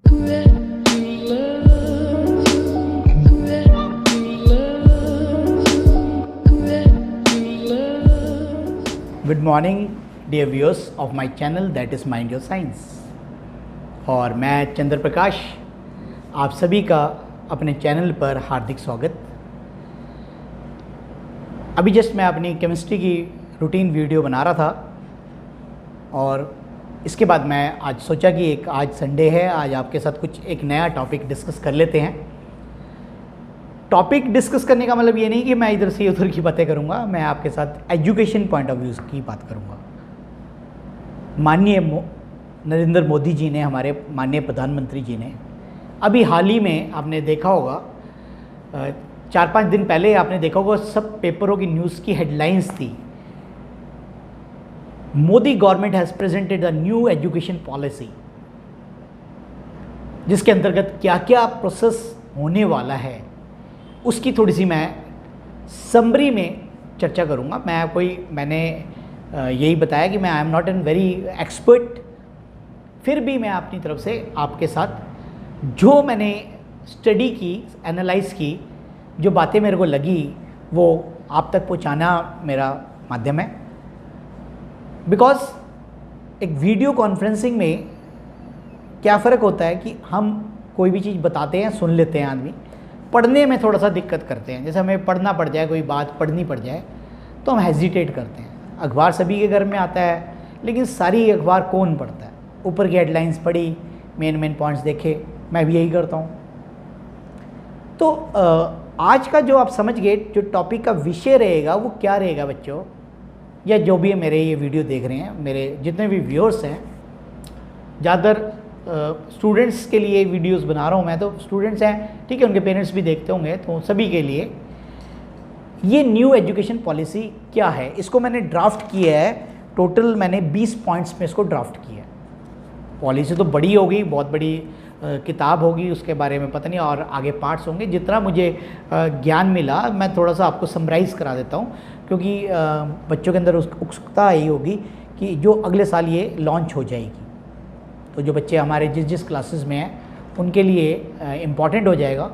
Good morning dear viewers of my channel that is mind your science. और मैं चंद्र प्रकाश आप सभी का अपने चैनल पर हार्दिक स्वागत। अभी जस्ट मैं अपनी केमिस्ट्री की रूटीन वीडियो बना रहा था और इसके बाद मैं आज सोचा कि आज संडे है, आज आपके साथ कुछ एक नया टॉपिक डिस्कस कर लेते हैं। टॉपिक डिस्कस करने का मतलब ये नहीं कि मैं इधर से उधर की बातें करूंगा, मैं आपके साथ एजुकेशन पॉइंट ऑफ व्यू की बात करूंगा। माननीय नरेंद्र मोदी जी ने, हमारे माननीय प्रधानमंत्री जी ने अभी हाल ही में, आपने देखा होगा 4-5 दिन पहले आपने देखा होगा, सब पेपरों की न्यूज़ की हेडलाइंस थी, Modi government has presented a new education policy, जिसके अंतर्गत क्या क्या प्रोसेस होने वाला है उसकी थोड़ी सी मैं समरी में चर्चा करूंगा। मैंने यही बताया कि मैं I am not an very expert, फिर भी मैं अपनी तरफ से आपके साथ जो मैंने स्टडी की, एनालाइज की, जो बातें मेरे को लगी वो आप तक पहुंचाना मेरा माध्यम है। बिकॉज एक वीडियो कॉन्फ्रेंसिंग में क्या फ़र्क होता है कि हम कोई भी चीज़ बताते हैं, सुन लेते हैं, आदमी पढ़ने में थोड़ा सा दिक्कत करते हैं। जैसे हमें पढ़ना पड़ जाए, कोई बात पढ़नी पड़ जाए तो हम हेजिटेट करते हैं। अखबार सभी के घर में आता है, लेकिन सारी अखबार कौन पढ़ता है? ऊपर की हेडलाइंस पढ़ी, मेन पॉइंट्स देखे, मैं भी यही करता हूँ। तो आज का जो आप समझ गए, जो टॉपिक का विषय रहेगा वो क्या रहेगा बच्चों, या जो भी मेरे ये वीडियो देख रहे हैं, मेरे जितने भी व्यूअर्स हैं, ज़्यादातर स्टूडेंट्स के लिए वीडियोस बना रहा हूँ मैं, तो स्टूडेंट्स हैं, ठीक है, उनके पेरेंट्स भी देखते होंगे, तो सभी के लिए ये न्यू एजुकेशन पॉलिसी क्या है, इसको मैंने ड्राफ्ट किया है। टोटल मैंने 20 पॉइंट्स में इसको ड्राफ्ट किया है। पॉलिसी तो बड़ी होगी, बहुत बड़ी किताब होगी, उसके बारे में पता नहीं, और आगे पार्ट्स होंगे। जितना मुझे ज्ञान मिला मैं थोड़ा सा आपको समराइज़ करा देता हूँ, क्योंकि बच्चों के अंदर उत्सुकता यही होगी कि जो अगले साल ये लॉन्च हो जाएगी, तो जो बच्चे हमारे जिस क्लासेस में हैं उनके लिए इम्पॉर्टेंट हो जाएगा।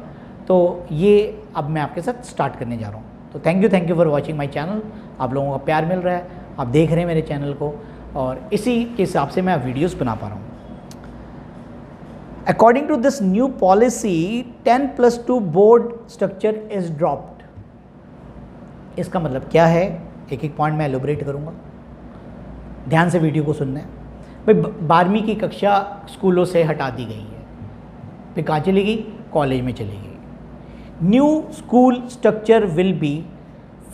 तो ये अब मैं आपके साथ स्टार्ट करने जा रहा हूँ। तो thank you for watching my channel. आप लोगों का प्यार मिल रहा है, आप देख रहे हैं मेरे चैनल को, और इसी के हिसाब से मैं वीडियोस बना पा रहा हूँ। According to this new policy 10+2 board structure is dropped. इसका मतलब क्या है, एक एक पॉइंट मैं एलोबरेट करूँगा, ध्यान से वीडियो को सुनना है। भाई 12वीं की कक्षा स्कूलों से हटा दी गई है, फिर कहाँ चली गई? कॉलेज में चली गई। New school structure will be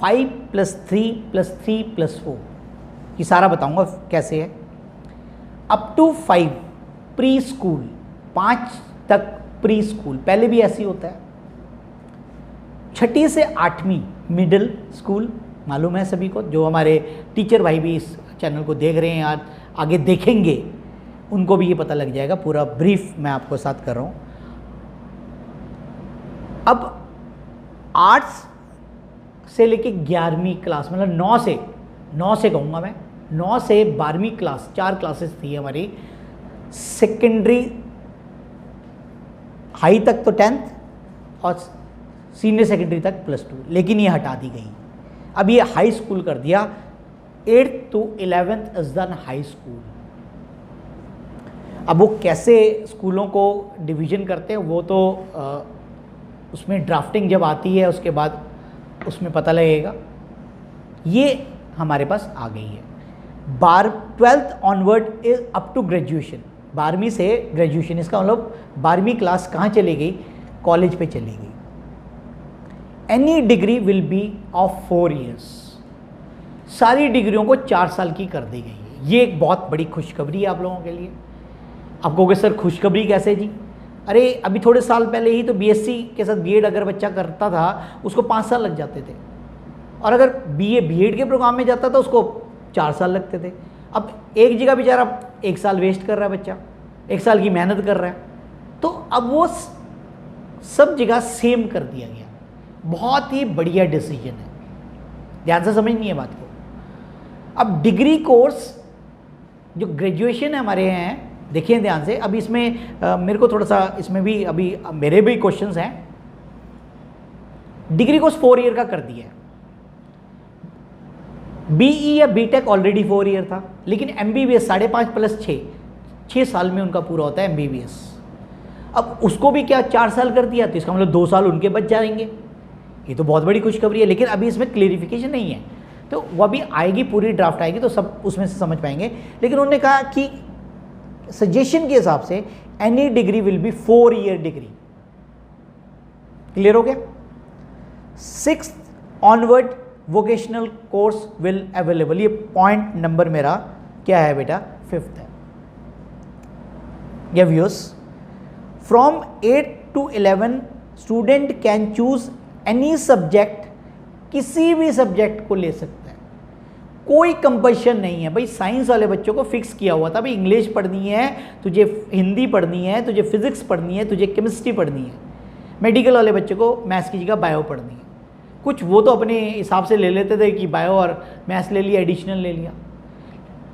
5+3+3+4। ये सारा बताऊंगा कैसे है। अप टू 5 प्री स्कूल, 5 तक प्री स्कूल, पहले भी ऐसे ही होता है। 6ठी से 8वीं मिडिल स्कूल, मालूम है सभी को, जो हमारे टीचर भाई भी इस चैनल को देख रहे हैं या आगे देखेंगे उनको भी ये पता लग जाएगा। पूरा ब्रीफ मैं आपको साथ कर रहा हूँ। अब आर्ट्स से लेके 11वीं क्लास, मतलब 9 से कहूँगा मैं, 9 से 12वीं क्लास, 4 क्लासेस थी हमारी। सेकेंडरी हाई तक तो 10th और सीनियर सेकेंडरी तक +2, लेकिन ये हटा दी गई। अब ये हाई स्कूल कर दिया। 8th to 11th is the high school. अब वो कैसे स्कूलों को डिवीज़न करते हैं वो तो उसमें ड्राफ्टिंग जब आती है उसके बाद उसमें पता लगेगा। ये हमारे पास आ गई है। 12th onward is up to graduation, 12वीं से ग्रेजुएशन। इसका मतलब 12वीं क्लास कहाँ चली गई? कॉलेज पे चली गई। Any degree will be of 4 years। सारी डिग्रियों को 4 साल की कर दी गई है। ये एक बहुत बड़ी खुशखबरी है आप लोगों के लिए। आप कहोगे सर खुशखबरी कैसे जी? अरे अभी थोड़े साल पहले ही तो बीएससी के साथ बीएड अगर बच्चा करता था उसको 5 साल लग जाते थे, और अगर बीए बीएड के प्रोग्राम में जाता था उसको 4 साल लगते थे। अब एक जगह बेचारा 1 साल वेस्ट कर रहा है बच्चा, 1 साल की मेहनत कर रहा है। तो अब वो सब जगह सेम कर दिया गया। बहुत ही बढ़िया डिसीजन है, ध्यान से समझनी है बात को। अब डिग्री कोर्स जो ग्रेजुएशन है हमारे हैं देखिए ध्यान से, अभी इसमें मेरे को थोड़ा सा इसमें भी अभी मेरे भी क्वेश्चंस हैं। डिग्री कोर्स 4 ईयर का कर दिया है, बीई या बीटेक ऑलरेडी 4 ईयर था, लेकिन एमबीबीएस 5.5 प्लस 6 साल में उनका पूरा होता है एमबीबीएस। अब उसको भी क्या 4 साल कर दिया, तो इसका मतलब 2 साल उनके बच जाएंगे। ये तो बहुत बड़ी खुशखबरी है, लेकिन अभी इसमें क्लियरिफिकेशन नहीं है, तो वो अभी आएगी, पूरी ड्राफ्ट आएगी तो सब उसमें से समझ पाएंगे। लेकिन उन्होंने कहा कि सजेशन के हिसाब से any degree will be 4 year degree. Clear हो गया? 6th onward vocational course will available. ये पॉइंट नंबर मेरा क्या है बेटा? 5th है। या viewers, from 8 to 11 student can choose any subject, किसी भी सब्जेक्ट को ले सकता है, कोई कंपल्शन नहीं है। भाई साइंस वाले बच्चों को फिक्स किया हुआ था, भाई इंग्लिश पढ़नी है तुझे, हिंदी पढ़नी है तुझे, फिजिक्स पढ़नी है तुझे, केमिस्ट्री पढ़नी है। मेडिकल वाले बच्चों को मैथ्स की जगह बायो पढ़नी है। कुछ वो तो अपने हिसाब से ले लेते थे कि बायो और मैथ्स ले लिया, एडिशनल ले लिया,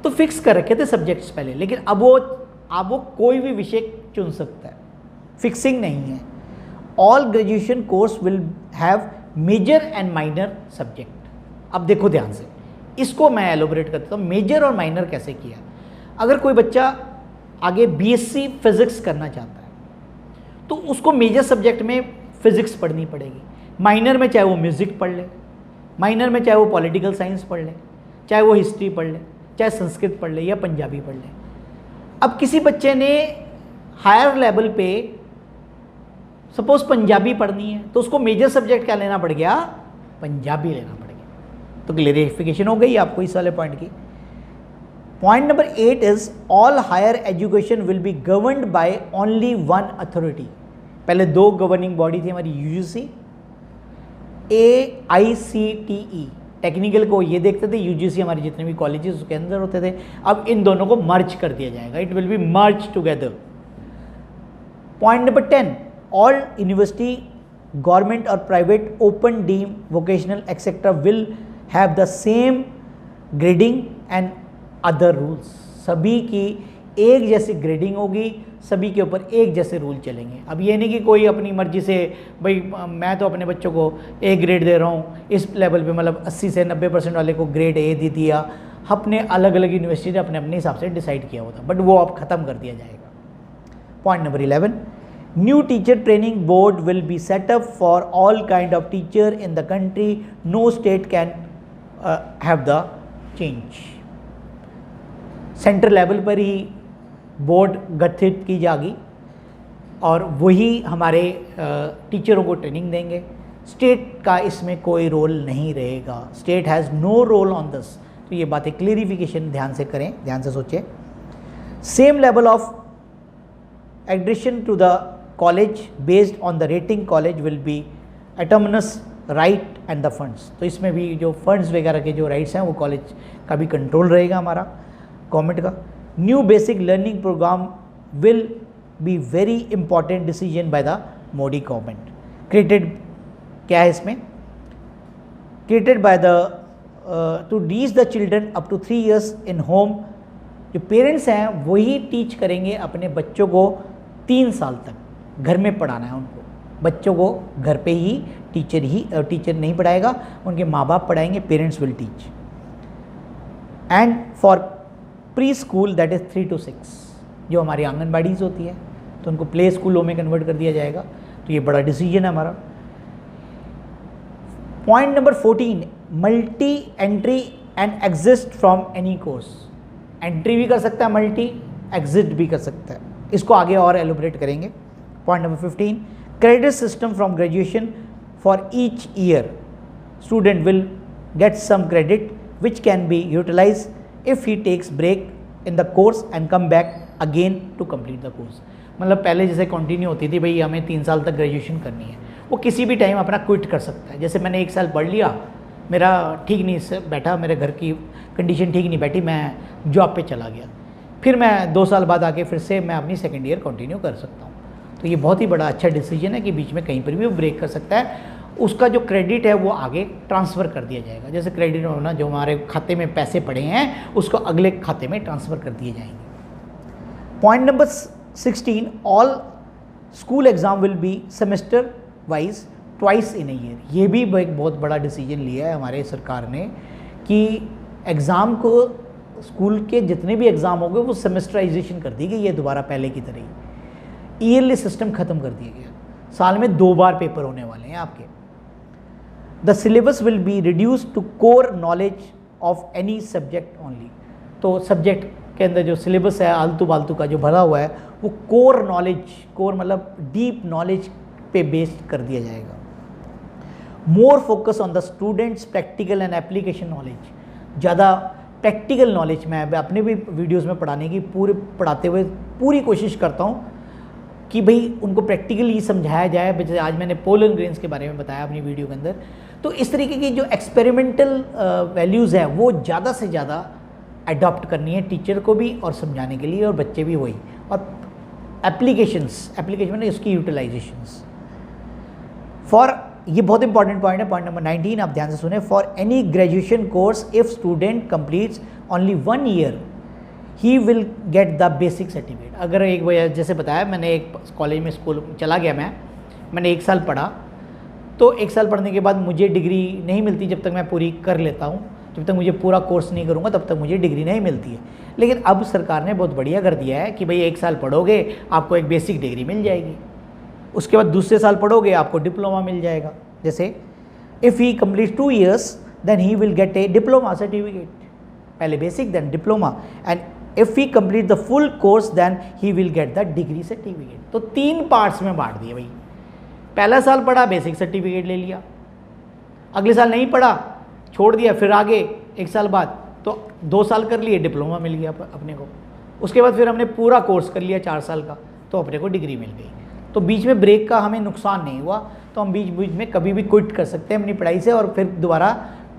तो फिक्स कर रखे थे सब्जेक्ट्स पहले। लेकिन अब वो कोई भी विषय चुन सकता है, फिक्सिंग नहीं है। All graduation course will have major and minor subject. अब देखो ध्यान से, इसको मैं एलोबरेट करता हूँ, मेजर और माइनर कैसे किया। अगर कोई बच्चा आगे बीएससी फिजिक्स करना चाहता है तो उसको मेजर सब्जेक्ट में फिजिक्स पढ़नी पड़ेगी, माइनर में चाहे वो म्यूज़िक पढ़ ले, माइनर में चाहे वो पॉलिटिकल साइंस पढ़ ले, चाहे वो हिस्ट्री पढ़ ले, चाहे संस्कृत पढ़ ले या पंजाबी पढ़ ले। अब किसी बच्चे ने हायर लेवल पे सपोज पंजाबी पढ़नी है तो उसको मेजर सब्जेक्ट क्या लेना पड़ गया? पंजाबी लेना पड़ गया। तो क्लियरिफिकेशन हो गई आपको इस वाले पॉइंट की। Point number 8 is all higher education will be governed by only one authority. पहले 2 गवर्निंग बॉडी थी हमारी, यूजीसी, AICTE। टेक्निकल को ये देखते थे, यूजीसी हमारे जितने भी कॉलेजेस उसके अंदर होते थे। अब इन दोनों को मर्ज कर दिया जाएगा, it will be merge together. Point number 10, all university, government or private, open, deemed, vocational, etc. will have the same grading and other rules। सभी की एक जैसी ग्रेडिंग होगी, सभी के ऊपर एक जैसे रूल चलेंगे। अब ये नहीं कि कोई अपनी मर्जी से भाई मैं तो अपने बच्चों को A ग्रेड दे रहा हूँ इस लेवल पे, मतलब 80 से 90% वाले को ग्रेड A दे दिया। अपने अलग अलग यूनिवर्सिटी ने अपने अपने हिसाब से डिसाइड किया होता, बट वो अब ख़त्म कर दिया जाएगा। Point number 11, new teacher training board will be set up for all kind of teacher in the country, no state can have the change। Central level पर ही बोर्ड गठित की जाएगी और वही हमारे टीचरों को ट्रेनिंग देंगे। स्टेट का इसमें कोई रोल नहीं रहेगा, state has no role on this. तो ये बातें क्लियरिफिकेशन ध्यान से करें, ध्यान से सोचें। Same level of admission to the college based on the rating college will be autonomous right and the funds. तो इसमें भी जो फंड्स वगैरह के जो राइट्स हैं वो कॉलेज का भी कंट्रोल रहेगा हमारा, गवर्नमेंट का। New basic learning programme will be very important decision by the Modi government. Created क्या है इसमें? Created by the to reach the children up to 3 years in home. जो पेरेंट्स हैं वही टीच करेंगे अपने बच्चों को 3 साल तक, घर में पढ़ाना है उनको। बच्चों को घर पे ही टीचर नहीं पढ़ाएगा, उनके माँ बाप पढ़ाएंगे, parents will teach. And for pre school that is 3 to 6, जो हमारी आंगनबाड़ीज़ होती है तो उनको प्ले स्कूलों में कन्वर्ट कर दिया जाएगा। तो ये बड़ा डिसीजन है हमारा। Point number 14, multi entry and exist from any course. Entry भी कर सकता है मल्टी, एग्जिट भी कर सकता है, इसको आगे और एलोबरेट करेंगे। Point number 15, credit system from graduation for each year. Student will get some credit which can be utilise if he takes break in the course and come back again to complete the course. मतलब पहले जैसे continue होती थी भाई हमें 3 साल तक graduation करनी है, वो किसी भी टाइम अपना क्विट कर सकता है। जैसे मैंने 1 साल पढ़ लिया, मेरा ठीक नहीं बैठा, मेरे घर की कंडीशन ठीक नहीं बैठी, मैं जॉब पे चला गया, फिर मैं 2 साल बाद आके फिर से मैं अपनी सेकेंड ईयर कंटिन्यू कर सकता हूँ। तो ये बहुत ही बड़ा अच्छा डिसीजन है कि बीच में कहीं पर भी वो ब्रेक कर सकता है। उसका जो क्रेडिट है वो आगे ट्रांसफ़र कर दिया जाएगा। जैसे क्रेडिट होना, जो हमारे खाते में पैसे पड़े हैं उसको अगले खाते में ट्रांसफ़र कर दिए जाएंगे। Point number 16, all school exam will be semester wise twice in a year. ये भी एक बहुत बड़ा डिसीजन लिया है हमारे सरकार ने कि एग्ज़ाम को, स्कूल के जितने भी एग्ज़ाम होंगे वो सेमेस्टराइजेशन कर दी गई है दोबारा पहले की तरह ही। ईयरली सिस्टम ख़त्म कर दिया गया, साल में 2 बार पेपर होने वाले हैं आपके। The syllabus will be reduce to core knowledge of any subject only. तो सब्जेक्ट के अंदर जो सिलेबस है आलतू फालतू का जो भरा हुआ है वो कोर नॉलेज, कोर मतलब डीप नॉलेज पे बेस्ड कर दिया जाएगा। More focus on the students practical and application knowledge. ज़्यादा प्रैक्टिकल नॉलेज मैं अपने भी वीडियोस में पढ़ाने की पढ़ाते हुए पूरी कोशिश करता हूँ कि भाई उनको प्रैक्टिकली समझाया जाए। जैसे आज मैंने पोलन ग्रेन्स के बारे में बताया अपनी वीडियो के अंदर, तो इस तरीके की जो एक्सपेरिमेंटल वैल्यूज़ है वो ज़्यादा से ज़्यादा अडॉप्ट करनी है टीचर को भी और समझाने के लिए, और बच्चे भी वही। और एप्लीकेशन में उसकी यूटिलाइजेशंस फॉर, ये बहुत इंपॉर्टेंट पॉइंट है, पॉइंट नंबर 19 आप ध्यान से सुने। For any graduation course if student completes only 1 year he will get the basic certificate. अगर एक जैसे बताया मैंने, एक कॉलेज में स्कूल चला गया मैंने 1 साल पढ़ा, तो 1 साल पढ़ने के बाद मुझे डिग्री नहीं मिलती जब तक मैं पूरी कर लेता हूँ। जब तक मुझे पूरा कोर्स नहीं करूँगा तब तक मुझे डिग्री नहीं मिलती है। लेकिन अब सरकार ने बहुत बढ़िया कर दिया है कि भाई 1 साल पढ़ोगे आपको एक बेसिक डिग्री मिल जाएगी, उसके बाद दूसरे साल पढ़ोगे आपको डिप्लोमा मिल जाएगा। जैसे if he complete 2 years then he will get a diploma certificate, पहले basic then diploma, and if he complete the full course then he will get the degree certificate. तो 3 पार्ट्स में बांट दिया भाई। पहला साल पढ़ा बेसिक सर्टिफिकेट ले लिया, अगले साल नहीं पढ़ा छोड़ दिया, फिर आगे 1 साल बाद तो 2 साल कर लिए डिप्लोमा मिल गया अपने को। उसके बाद फिर हमने पूरा कोर्स कर लिया 4 साल का, तो अपने को डिग्री मिल गई। तो बीच में ब्रेक का हमें नुकसान नहीं हुआ, तो हम बीच बीच में कभी भी क्विट कर सकते हैं अपनी पढ़ाई से और फिर दोबारा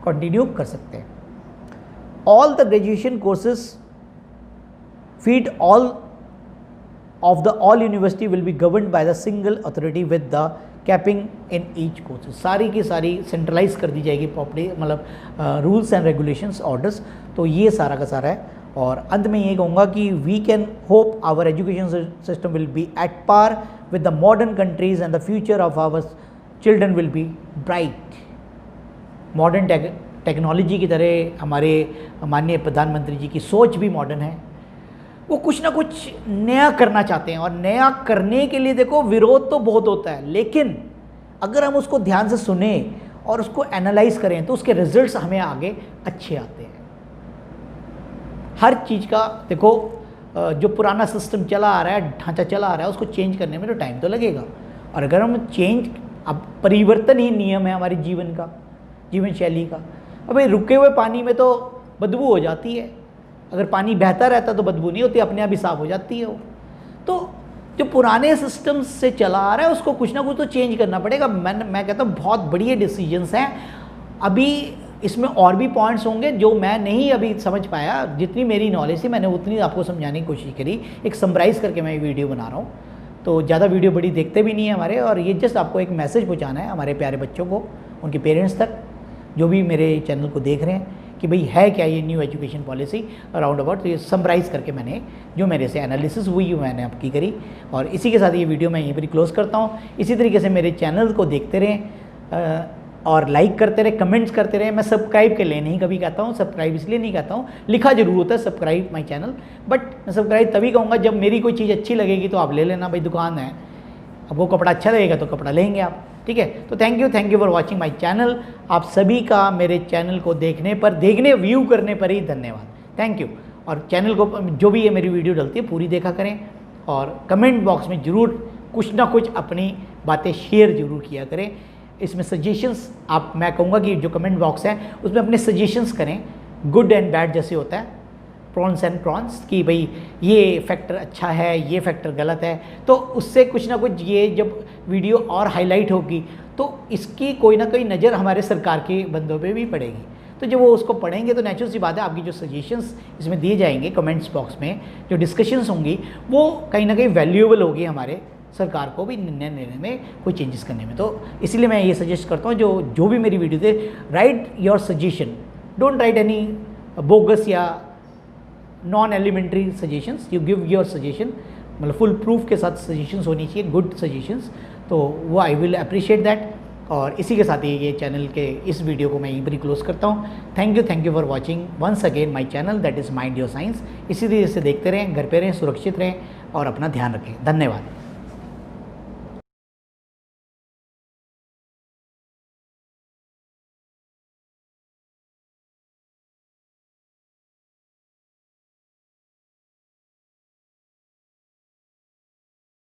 कंटिन्यू कर सकते हैं। All the graduation courses feed all of the all university will be governed by the single authority with the capping in each courses. सारी की सारी सेंट्रलाइज कर दी जाएगी प्रॉपर्टी, मतलब रूल्स एंड रेगुलेशंस ऑर्डर्स। तो ये सारा का सारा है। और अंत में ये कहूँगा कि we can hope our education system will be at par with the modern countries and the future of our children will be bright। Modern technology की तरह हमारे माननीय प्रधानमंत्री जी की सोच भी मॉडर्न है। वो कुछ ना कुछ नया करना चाहते हैं, और नया करने के लिए देखो विरोध तो बहुत होता है, लेकिन अगर हम उसको ध्यान से सुने और उसको एनालाइज करें तो उसके रिजल्ट्स हमें आगे अच्छे आते हैं। हर चीज़ का देखो, जो पुराना सिस्टम चला आ रहा है, ढांचा चला आ रहा है, उसको चेंज करने में तो टाइम तो लगेगा। और अगर हम अब परिवर्तन ही नियम है हमारे जीवन का, जीवन शैली का। अब भाई रुके हुए पानी में तो बदबू हो जाती है, अगर पानी बहता रहता तो बदबू नहीं होती, अपने आप ही साफ हो जाती है वो। तो जो पुराने सिस्टम से चला आ रहा है उसको कुछ ना कुछ तो चेंज करना पड़ेगा। मैं कहता हूँ बहुत बढ़िया डिसीजंस हैं। अभी इसमें और भी पॉइंट्स होंगे जो मैं नहीं अभी समझ पाया, जितनी मेरी नॉलेज थी मैंने उतनी आपको समझाने की कोशिश करी। एक समराइज़ करके मैं ये वीडियो बना रहा हूँ, तो ज़्यादा वीडियो बड़ी देखते भी नहीं है हमारे, और ये जस्ट आपको एक मैसेज पहुँचाना है हमारे प्यारे बच्चों को, उनके पेरेंट्स तक, जो भी मेरे चैनल को देख रहे हैं, कि भाई है क्या ये new education policy around about. तो ये समराइज़ करके मैंने जो मेरे से एनालिसिस हुई मैंने आपकी करी, और इसी के साथ ये वीडियो मैं यहीं पर क्लोज़ करता हूँ। इसी तरीके से मेरे चैनल को देखते रहें और लाइक करते रहे, कमेंट्स करते रहे। मैं सब्सक्राइब के लिए नहीं कभी कहता हूँ, सब्सक्राइब इसलिए नहीं कहता हूँ, लिखा जरूर होता है सब्सक्राइब माय चैनल, बट मैं सब्सक्राइब तभी कहूँगा जब मेरी कोई चीज़ अच्छी लगेगी तो आप ले लेना। भाई दुकान है, अब वो कपड़ा अच्छा लगेगा तो कपड़ा लेंगे आप, ठीक है। तो thank you for watching my channel. आप सभी का मेरे चैनल को व्यू करने पर ही धन्यवाद, थैंक यू। और चैनल को जो भी ये मेरी वीडियो डलती है पूरी देखा करें, और कमेंट बॉक्स में ज़रूर कुछ ना कुछ अपनी बातें शेयर ज़रूर किया करें। इसमें सजेशंस मैं कहूँगा कि जो कमेंट बॉक्स है उसमें अपने सजेशंस करें, गुड एंड बैड जैसे होता है, प्रॉन्स एंड प्रॉन्स, कि भाई ये फैक्टर अच्छा है, ये फैक्टर गलत है। तो उससे कुछ ना कुछ ये जब वीडियो और हाईलाइट होगी तो इसकी कोई ना कोई नज़र हमारे सरकार के बंदों पे भी पड़ेगी। तो जब वो उसको पढ़ेंगे तो नेचुरल सी बात है आपकी जो सजेशंस इसमें दिए जाएंगे कमेंट्स बॉक्स में, जो डिस्कशंस होंगी वो कहीं ना कहीं वैल्यूएबल होगी हमारे सरकार को भी निर्णय लेने में, कोई चेंजेस करने में। तो इसलिए मैं ये सजेस्ट करता हूँ जो भी मेरी वीडियो थे, write your suggestion, don't write any bogus या non elementary suggestions, you give your suggestion, मतलब फुल प्रूफ के साथ सजेशंस होनी चाहिए, गुड सजेशंस, तो वो आई विल अप्रिशिएट दैट। और इसी के साथ ही ये चैनल के इस वीडियो को मैं यहीं पर ही क्लोज करता हूँ। Thank you for watching once again my channel that is mind your science. इसी तरीके से देखते रहें, घर पे रहें, सुरक्षित रहें और अपना ध्यान रखें। धन्यवाद।